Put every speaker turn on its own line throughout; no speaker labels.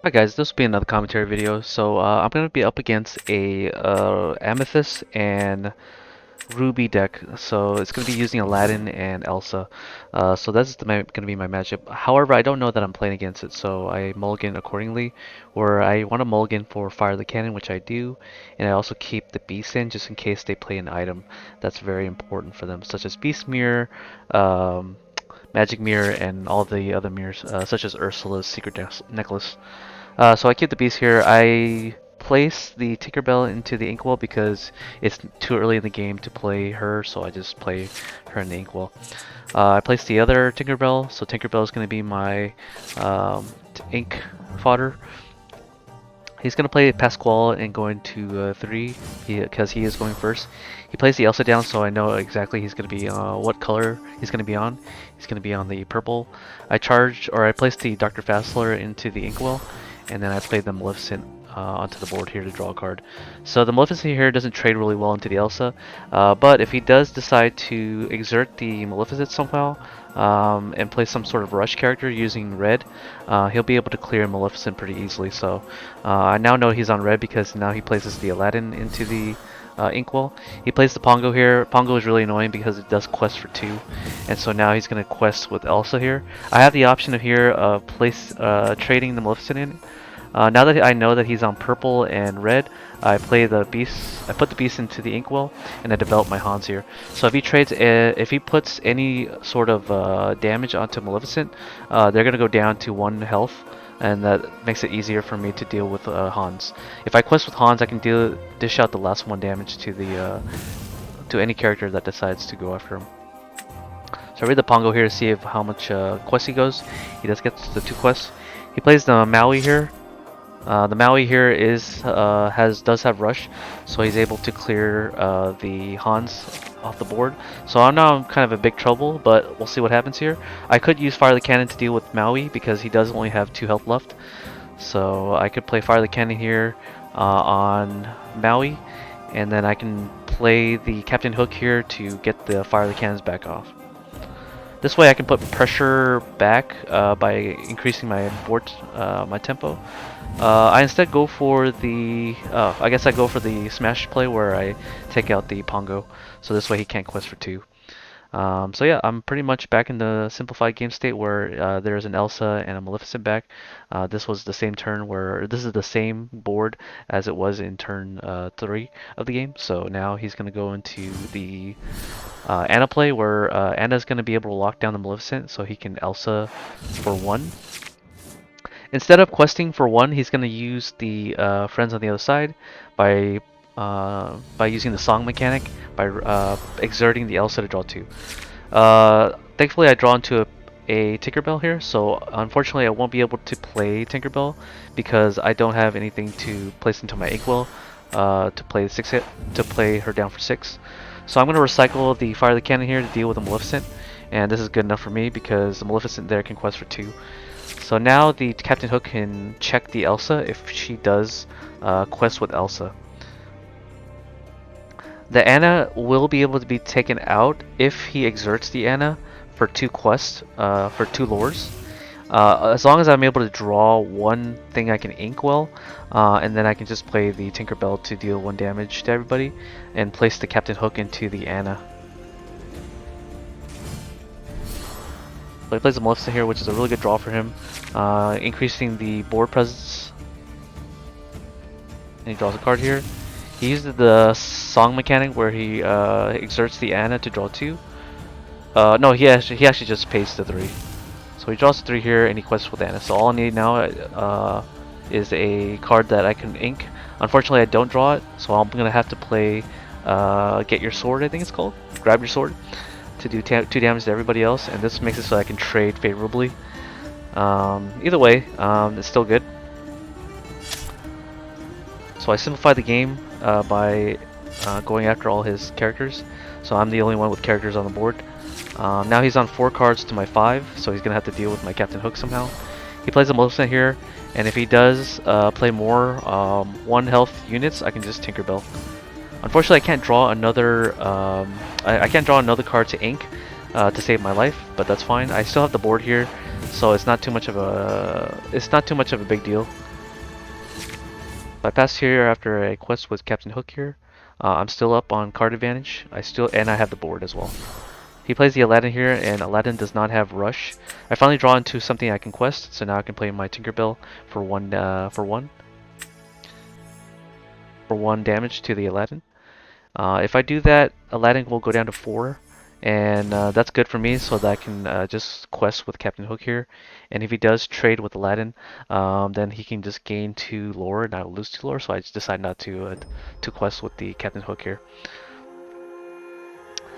Hi guys, this will be another commentary video. I'm going to be up against a Amethyst and Ruby deck. So it's going to be using Aladdin and Elsa. So that's going to be my matchup. However, I don't know that I'm playing against it, so I mulligan accordingly. Where I want to mulligan for Fire the Cannon, which I do, and I also keep the Beast in just in case they play an item that's very important for them, such as Beast Mirror, Magic Mirror, and all the other mirrors, such as Ursula's Secret Necklace. So I keep the beast here. I place the Tinkerbell into the Inkwell because it's too early in the game to play her, so I just play her in the Inkwell. I place the other Tinkerbell, so Tinkerbell is going to be my ink fodder. He's going to play Pasquale and go into 3 because he is going first. He plays the Elsa down, so I know exactly he's going to be what color he's going to be on. He's going to be on the purple. I place the Dr. Fassler into the Inkwell, and then I play the Maleficent onto the board here to draw a card. So the Maleficent here doesn't trade really well into the Elsa, but if he does decide to exert the Maleficent somehow and play some sort of rush character using red, he'll be able to clear Maleficent pretty easily. So I now know he's on red because now he places the Aladdin into the Inkwell. He plays the Pongo here. Pongo is really annoying because it does quest for 2, and so now he's going to quest with Elsa here. I have the option of here trading the Maleficent in. Now that I know that he's on purple and red, I put the beast into the Inkwell, and I develop my Hans here. So if he puts any sort of damage onto Maleficent, they're gonna go down to 1 health, and that makes it easier for me to deal with Hans. If I quest with Hans, I can dish out the last 1 damage to any character that decides to go after him. So I read the Pongo here to see how much quest he goes. He does get the 2 quests. He plays the Maui here. The Maui here does have rush, so he's able to clear the Hans off the board. So I'm kind of in big trouble, but we'll see what happens here. I could use Fire the Cannon to deal with Maui because he does only have 2 health left. So I could play Fire the Cannon here on Maui, and then I can play the Captain Hook here to get the Fire the Cannons back off. This way I can put pressure back by increasing my board, my tempo. I instead go for I guess I go for the smash play where I take out the Pongo, so this way he can't quest for 2. So yeah, I'm pretty much back in the simplified game state where there's an Elsa and a Maleficent back. This was the same turn this is the same board as it was in turn 3 of the game. So now he's going to go into the Anna play where Anna's going to be able to lock down the Maleficent so he can Elsa for 1. Instead of questing for 1, he's going to use the friends on the other side by using the song mechanic, by exerting the Elsa to draw 2. Thankfully I draw into a Tinkerbell here, so unfortunately I won't be able to play Tinkerbell because I don't have anything to place into my Inkwell to play her down for 6. So I'm going to recycle the Fire the Cannon here to deal with the Maleficent, and this is good enough for me because the Maleficent there can quest for 2. So now the Captain Hook can check the Elsa if she does quest with Elsa. The Anna will be able to be taken out if he exerts the Anna for 2 quests, for 2 lures. As long as I'm able to draw 1 thing I can Inkwell, and then I can just play the Tinkerbell to deal 1 damage to everybody, and place the Captain Hook into the Anna. So he plays the Maleficent here, which is a really good draw for him, increasing the board presence. And he draws a card here. He uses the song mechanic where he exerts the Anna to draw 2. No, he actually just pays the 3. So he draws 3 here and he quests with Anna. So all I need now is a card that I can ink. Unfortunately, I don't draw it, so I'm gonna have to play Get Your Sword, I think it's called. Grab Your Sword, to do 2 damage to everybody else, and this makes it so I can trade favorably. Either way, it's still good. So I simplified the game by going after all his characters. So I'm the only one with characters on the board. Now he's on 4 cards to my 5, so he's going to have to deal with my Captain Hook somehow. He plays a Maleficent here, and if he does play more 1 health units, I can just Tinkerbell. Unfortunately, I can't draw another I can't draw another card to ink to save my life, but that's fine. I still have the board here, so it's not too much of a big deal. So I passed here after a quest with Captain Hook here. I'm still up on card advantage. And I have the board as well. He plays the Aladdin here, and Aladdin does not have Rush. I finally draw into something I can quest, so now I can play my Tinkerbell for one damage to the Aladdin. If I do that, Aladdin will go down to 4, and that's good for me, so that I can just quest with Captain Hook here. And if he does trade with Aladdin, then he can just gain 2 lore, and I will lose 2 lore. So I just decide not to quest with the Captain Hook here.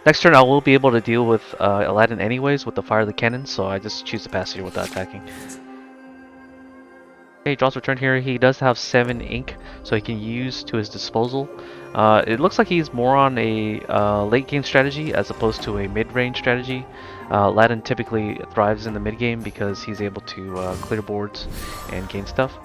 Next turn, I will be able to deal with Aladdin anyways with the Fire of the Cannon, so I just choose to pass here without attacking. Okay, draws return here. He does have 7 ink, so he can use to his disposal. It looks like he's more on a late game strategy as opposed to a mid-range strategy. Aladdin typically thrives in the mid game because he's able to clear boards and gain stuff.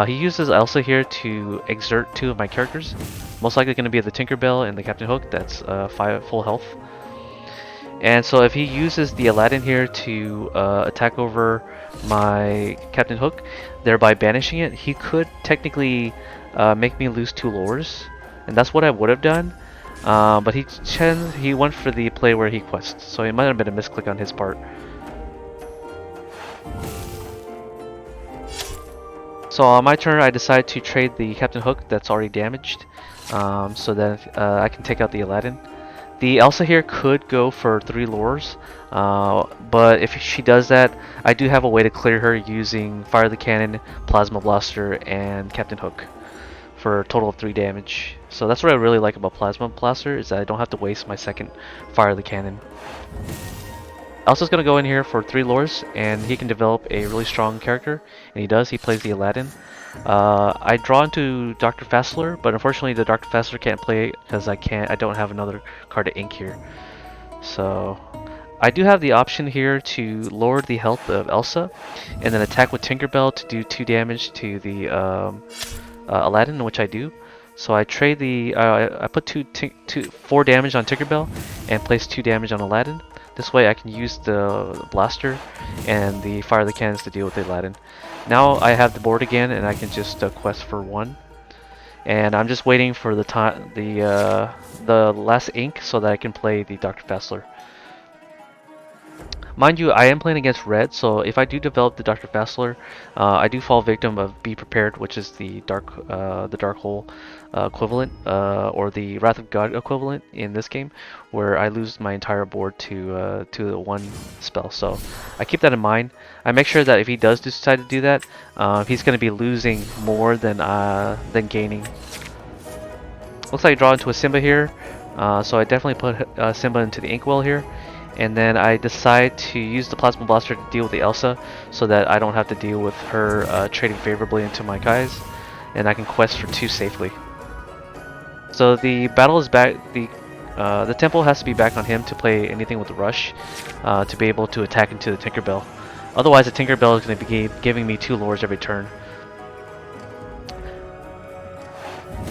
He uses Elsa here to exert 2 of my characters. Most likely going to be the Tinkerbell and the Captain Hook. That's 5 full health. And so if he uses the Aladdin here to attack over my Captain Hook, thereby banishing it, he could technically make me lose 2 lures, and that's what I would have done. But he went for the play where he quests, so it might have been a misclick on his part. So on my turn, I decide to trade the Captain Hook that's already damaged, so that I can take out the Aladdin. The Elsa here could go for 3 lures, but if she does that, I do have a way to clear her using Fire the Cannon, Plasma Blaster, and Captain Hook for a total of 3 damage. So that's what I really like about Plasma Blaster, is that I don't have to waste my second Fire the Cannon. Elsa's going to go in here for 3 lures, and he can develop a really strong character, and he does. He plays the Aladdin. I draw into Dr. Fassler, but unfortunately the Dr. Fassler can't play because I don't have another card to ink here. So I do have the option here to lower the health of Elsa and then attack with Tinkerbell to do 2 damage to the Aladdin, which I do. So I trade I put 4 damage on Tinkerbell and place 2 damage on Aladdin. This way I can use the blaster and the Fire of the Cannons to deal with the Aladdin. Now I have the board again, and I can just quest for 1. And I'm just waiting for the last ink so that I can play the Dr. Fassler. Mind you, I am playing against red, so if I do develop the Dr. Fassler, I do fall victim of Be Prepared, which is the dark hole equivalent, or the Wrath of God equivalent in this game, where I lose my entire board to 1 spell. So I keep that in mind. I make sure that if he does decide to do that, he's going to be losing more than gaining. Looks like I draw into a Simba here, so I definitely put Simba into the Inkwell here. And then I decide to use the Plasma Blaster to deal with the Elsa, so that I don't have to deal with her trading favorably into my guys, and I can quest for 2 safely. So the battle is back. The tempo has to be back on him to play anything with the rush, to be able to attack into the Tinkerbell. Otherwise, the Tinkerbell is going to be giving me 2 lures every turn.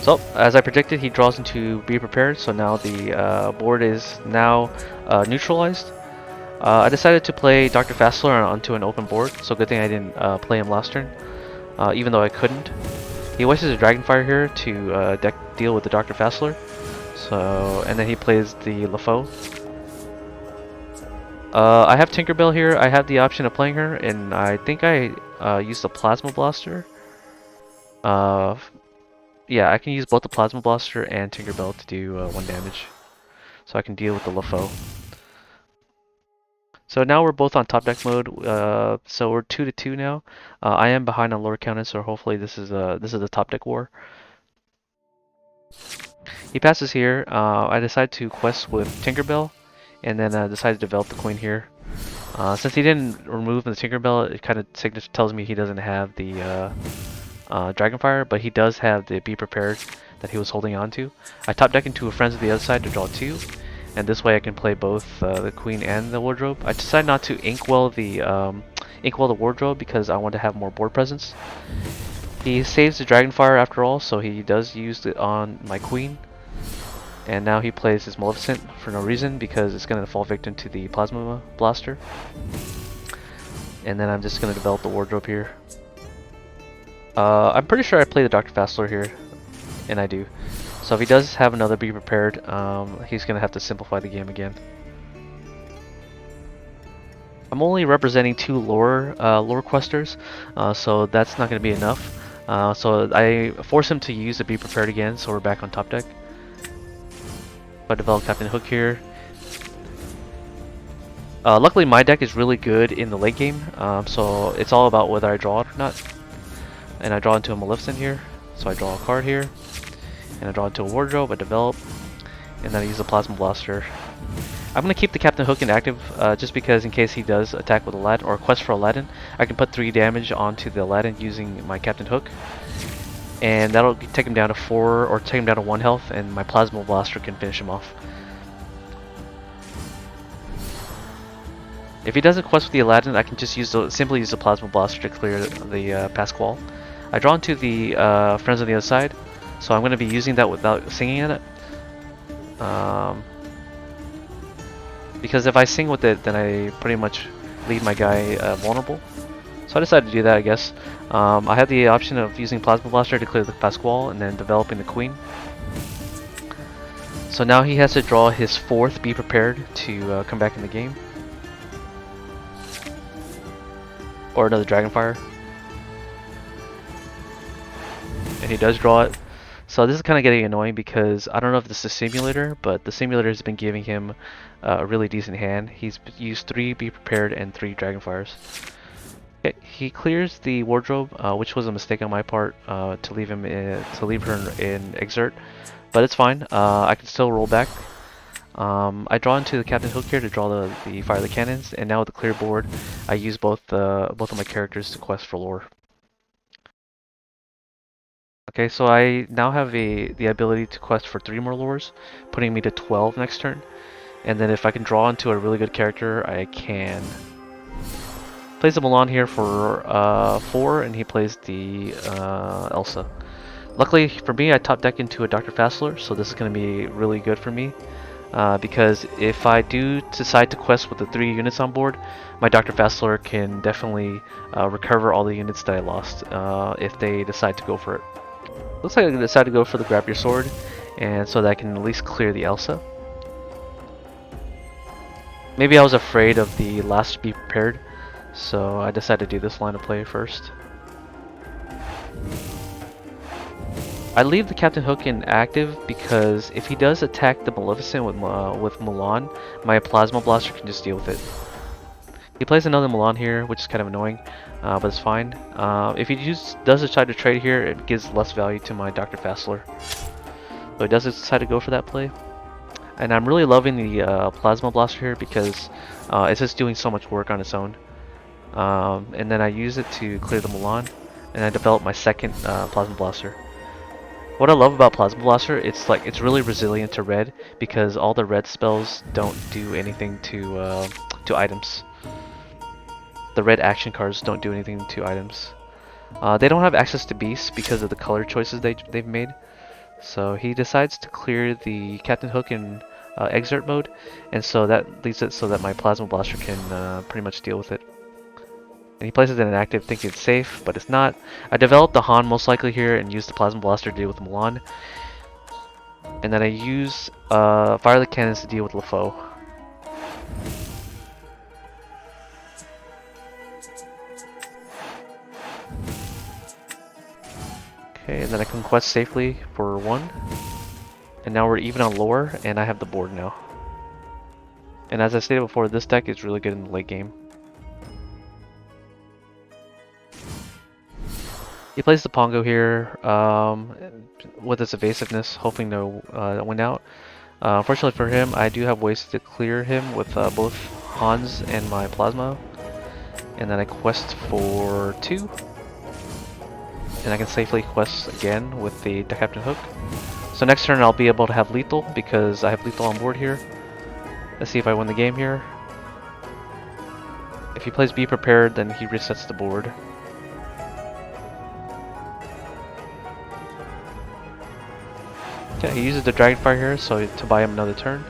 So, as I predicted, he draws into Be Prepared, so now the board is now neutralized. I decided to play Dr. Fassler onto an open board, so good thing I didn't play him last turn, even though I couldn't. He wastes a Dragonfire here to deal with the Dr. Fassler, and then he plays the LeFou. I have Tinkerbell here. I have the option of playing her, and I think I used the Plasma Blaster. Yeah, I can use both the Plasma Blaster and Tinkerbell to do 1 damage. So I can deal with the LeFou. So now we're both on top deck mode. So we're 2-2 now. I am behind on Lorcana, so hopefully this is a top deck war. He passes here. I decide to quest with Tinkerbell, and then decide to develop the Queen here. Since he didn't remove the Tinkerbell, it kind of tells me he doesn't have the Dragonfire, but he does have the Be Prepared that he was holding on to. I top deck into a Friends of the other side to draw 2, and this way I can play both the Queen and the Wardrobe. I decided not to inkwell the Wardrobe because I want to have more board presence. He saves the Dragonfire after all, so he does use it on my Queen. And now he plays his Maleficent for no reason because it's going to fall victim to the Plasma Blaster. And then I'm just going to develop the Wardrobe here. I'm pretty sure I play the Dr. Fastler here, and I do. So if he does have another Be Prepared, he's gonna have to simplify the game again. I'm only representing 2 lore questers, so that's not gonna be enough. So I force him to use the Be Prepared again, so we're back on top deck. I develop Captain Hook here. Luckily my deck is really good in the late game, so it's all about whether I draw it or not. And I draw into a Maleficent here, so I draw a card here. And I draw into a Wardrobe, I develop, and then I use a Plasma Blaster. I'm going to keep the Captain Hook inactive just because in case he does attack with Aladdin, or quest for Aladdin, I can put 3 damage onto the Aladdin using my Captain Hook. And that'll take him down to 4, or take him down to 1 health, and my Plasma Blaster can finish him off. If he doesn't quest with the Aladdin, I can just simply use the Plasma Blaster to clear the past wall. I draw into the Friends on the other side, so I'm going to be using that without singing in it. Because if I sing with it, then I pretty much leave my guy vulnerable. So I decided to do that, I guess. I had the option of using Plasma Blaster to clear the past wall and then developing the Queen. So now he has to draw his 4th Be Prepared to come back in the game. Or another Dragonfire. And he does draw it. So this is kind of getting annoying because I don't know if this is a simulator, but the simulator has been giving him a really decent hand. He's used 3 Be Prepared and 3 Dragonfires. Okay, he clears the Wardrobe, which was a mistake on my part to leave her in Exert, but it's fine. I can still roll back. I draw into the Captain Hook here to draw the Fire the Cannons, and now with the clear board, I use both of my characters to quest for lore. Okay, so I now have the ability to quest for 3 more lures, putting me to 12 next turn. And then if I can draw into a really good character, I can place the Mulan here for 4, and he plays the Elsa. Luckily for me, I top deck into a Dr. Fastler, so this is going to be really good for me. Because if I do decide to quest with the 3 units on board, my Dr. Fastler can definitely recover all the units that I lost if they decide to go for it. Looks like I decided to go for the Grab Your Sword, and so that I can at least clear the Elsa. Maybe I was afraid of the last Be Prepared, so I decided to do this line of play first. I leave the Captain Hook inactive because if he does attack the Maleficent with Mulan, my Plasma Blaster can just deal with it. He plays another Mulan here, which is kind of annoying, but it's fine. If he does decide to trade here, it gives less value to my Dr. Fastler. So he does decide to go for that play. And I'm really loving the Plasma Blaster here because it's just doing so much work on its own. And then I use it to clear the Mulan, and I develop my 2nd Plasma Blaster. What I love about Plasma Blaster, it's really resilient to red because all the red spells don't do anything to items. The red action cards don't do anything to items. They don't have access to beasts because of the color choices they've made. So he decides to clear the Captain Hook in Exert mode, and so that leaves it so that my Plasma Blaster can pretty much deal with it. And he places it in active thinking it's safe, but it's not. I developed the Han most likely here and used the Plasma Blaster to deal with Mulan. And then I use Fire the Cannons to deal with LeFou. Okay, and then I can quest safely for 1. And now we're even on lore, and I have the board now. And as I stated before, this deck is really good in the late game. He plays the Pongo here with his evasiveness, hoping to win out. Fortunately for him, I do have ways to clear him with both Hans and my Plasma. And then I quest for 2. And I can safely quest again with the Captain Hook. So next turn I'll be able to have lethal because I have lethal on board here. Let's see if I win the game here. If he plays Be Prepared, then he resets the board. Okay, he uses the Dragonfire here so to buy him another turn.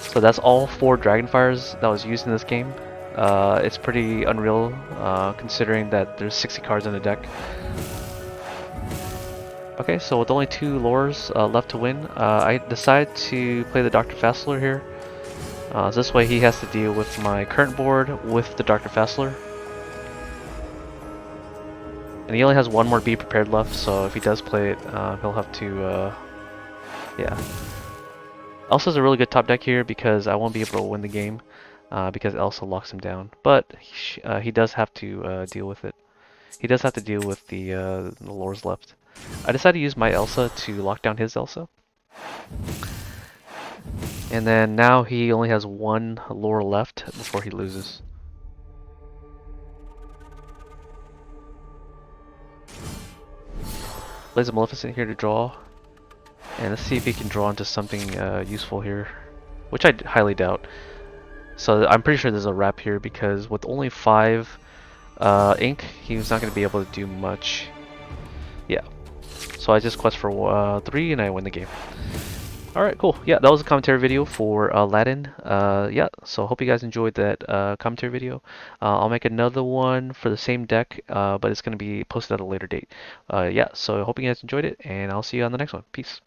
So that's all 4 Dragonfires that was used in this game. It's pretty unreal considering that there's 60 cards in the deck. Okay, so with only 2 lures left to win, I decide to play the Dr. Fassler here. So this way he has to deal with my current board with the Dr. Fassler. And he only has 1 more Be Prepared left, so if he does play it, he'll have to, yeah. Elsa's a really good top deck here because I won't be able to win the game because Elsa locks him down. But he does have to deal with it. He does have to deal with the lures left. I decided to use my Elsa to lock down his Elsa. And then now he only has 1 lure left before he loses. Plays a Maleficent here to draw. And let's see if he can draw into something useful here. Which I highly doubt. So I'm pretty sure there's a wrap here because with only 5 ink, he's not going to be able to do much. Yeah. So I just quest for 3 and I win the game. Alright, cool. Yeah, that was a commentary video for Aladdin. Yeah, so hope you guys enjoyed that commentary video. I'll make another one for the same deck, but it's going to be posted at a later date. Yeah, so I hope you guys enjoyed it, and I'll see you on the next one. Peace.